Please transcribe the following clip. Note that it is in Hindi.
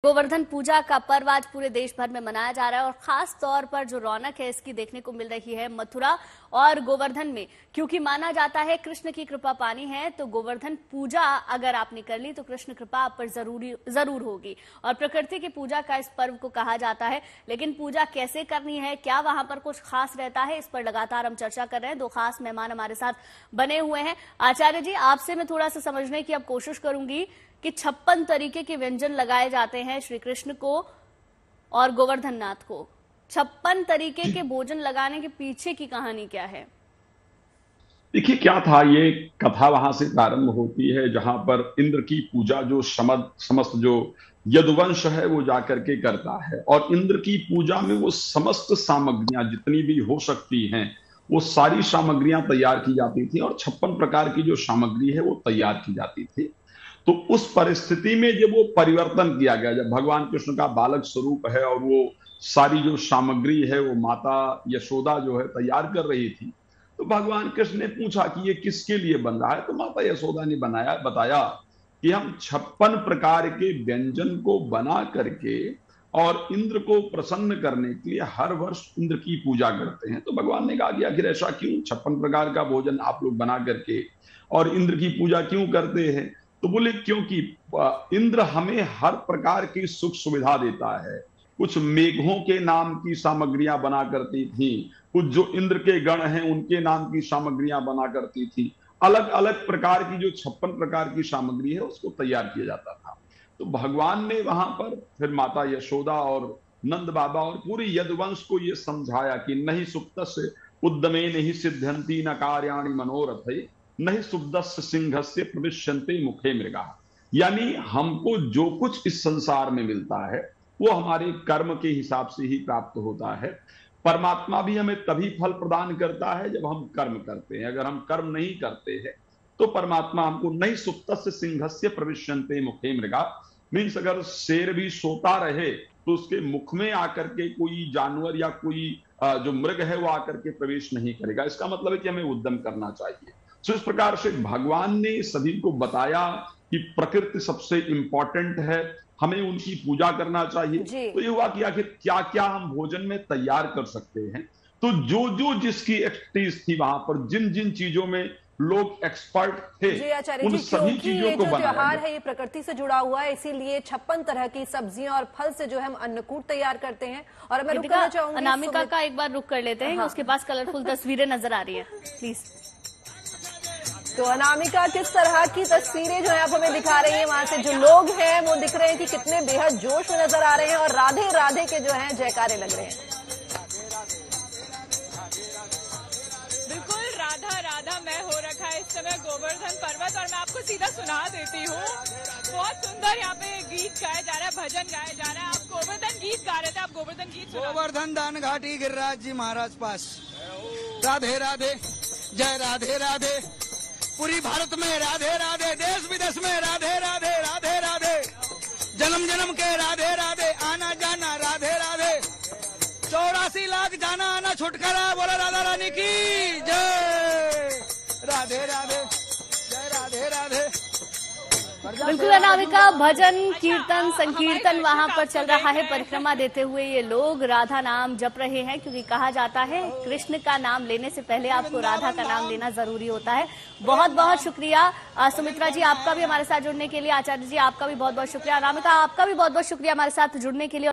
गोवर्धन पूजा का पर्व आज पूरे देश भर में मनाया जा रहा है और खास तौर पर जो रौनक है इसकी देखने को मिल रही है मथुरा और गोवर्धन में, क्योंकि माना जाता है कृष्ण की कृपा पानी है। तो गोवर्धन पूजा अगर आपने कर ली तो कृष्ण कृपा आप पर जरूर होगी और प्रकृति की पूजा का इस पर्व को कहा जाता है। लेकिन पूजा कैसे करनी है, क्या वहां पर कुछ खास रहता है, इस पर लगातार हम चर्चा कर रहे हैं। दो खास मेहमान हमारे साथ बने हुए हैं। आचार्य जी, आपसे मैं थोड़ा सा समझने की अब कोशिश करूंगी कि 56 तरीके के व्यंजन लगाए जाते हैं श्री कृष्ण को और गोवर्धन नाथ को। 56 तरीके के भोजन लगाने के पीछे की कहानी क्या है? देखिए, क्या था, ये कथा वहां से प्रारंभ होती है जहां पर इंद्र की पूजा जो समस्त जो यदुवंश है वो जाकर के करता है और इंद्र की पूजा में वो समस्त सामग्रियां जितनी भी हो सकती हैं वो सारी सामग्रियां तैयार की जाती थी और 56 प्रकार की जो सामग्री है वो तैयार की जाती थी। तो उस परिस्थिति में जब वो परिवर्तन किया गया, जब भगवान कृष्ण का बालक स्वरूप है और वो सारी जो सामग्री है वो माता यशोदा जो है तैयार कर रही थी, तो भगवान कृष्ण ने पूछा कि ये किसके लिए बन रहा है। तो माता यशोदा ने बताया कि हम 56 प्रकार के व्यंजन को बना करके और इंद्र को प्रसन्न करने के लिए हर वर्ष इंद्र की पूजा करते हैं। तो भगवान ने कहा कि आखिर ऐसा क्यों, 56 प्रकार का भोजन आप लोग बना करके और इंद्र की पूजा क्यों करते हैं? तो बोले क्योंकि इंद्र हमें हर प्रकार की सुख सुविधा देता है। कुछ मेघों के नाम की सामग्रियां बना करती थी, कुछ जो इंद्र के गण हैं उनके नाम की सामग्रियां बना करती थी। अलग अलग प्रकार की जो 56 प्रकार की सामग्री है उसको तैयार किया जाता था। तो भगवान ने वहां पर फिर माता यशोदा और नंद बाबा और पूरे यदुवंश को ये समझाया कि नहीं सुप्तस्य उद्यमे नहीं सिद्ध्यंती न कार्याणि मनोरथ, नहीं सुब्दस्य सिंहस्य प्रविश्यन्ते मुखे मृगा। यानी हमको जो कुछ इस संसार में मिलता है वो हमारे कर्म के हिसाब से ही प्राप्त होता है। परमात्मा भी हमें तभी फल प्रदान करता है जब हम कर्म करते हैं। अगर हम कर्म नहीं करते हैं तो परमात्मा हमको नहीं सुप्तस्य सिंहस्य प्रविश्यन्ते मुखे मृगा, मीन्स अगर शेर भी सोता रहे तो उसके मुख में आकर के कोई जानवर या कोई जो मृग है वो आकर के प्रवेश नहीं करेगा। इसका मतलब है कि हमें उद्यम करना चाहिए। तो इस प्रकार से भगवान ने सभी को बताया कि प्रकृति सबसे इंपॉर्टेंट है, हमें उनकी पूजा करना चाहिए। तो ये हुआ कि आखिर क्या क्या हम भोजन में तैयार कर सकते हैं। तो जो जो जिसकी एक्सपर्टीज थी वहां पर, जिन जिन चीजों में लोग एक्सपर्ट थे, उन सभी चीजों को बनाया। त्योहार है ये प्रकृति से जुड़ा हुआ है, इसीलिए 56 तरह की सब्जियां और फल से जो है हम अन्नकूट तैयार करते हैं। और मैं रुक करना चाहूंगी, अनामिका का एक बार रुक कर लेते हैं। उसके पास कलरफुल तस्वीरें नजर आ रही है, प्लीज। तो अनामिका, किस तरह की तस्वीरें जो है आप हमें दिखा रही हैं? वहां से जो लोग हैं वो दिख रहे हैं कि कितने बेहद जोश में नजर आ रहे हैं और राधे राधे के जो है जयकारे लग रहे हैं। बिल्कुल, राधा राधा मैं हो रखा है इस समय गोवर्धन पर्वत। और मैं आपको सीधा सुना देती हूँ, बहुत सुंदर यहाँ पे गीत गाया जा रहा है, भजन गाया जा रहा है। आप गोवर्धन गीत गा रहे थे, आप गोवर्धन गीत सुना। गोवर्धन दान घाटी गिरिराज जी महाराज पास राधे राधे, जय राधे राधे। पूरी भारत में राधे राधे, देश विदेश में राधे राधे, राधे राधे। जन्म जन्म के राधे राधे, आना जाना राधे राधे। 84 लाख जाना आना छुटकारा, बोला राधा रानी की जय। राधे राधे, जय राधे राधे। बिल्कुल अनामिका, भजन कीर्तन संकीर्तन वहां पर चल रहा है। परिक्रमा देते हुए ये लोग राधा नाम जप रहे हैं, क्योंकि कहा जाता है कृष्ण का नाम लेने से पहले आपको राधा का नाम लेना जरूरी होता है। बहुत बहुत शुक्रिया सुमित्रा जी, आपका भी हमारे साथ जुड़ने के लिए। आचार्य जी, आपका भी बहुत बहुत शुक्रिया। अनामिका, आपका भी बहुत बहुत शुक्रिया हमारे साथ जुड़ने के लिए।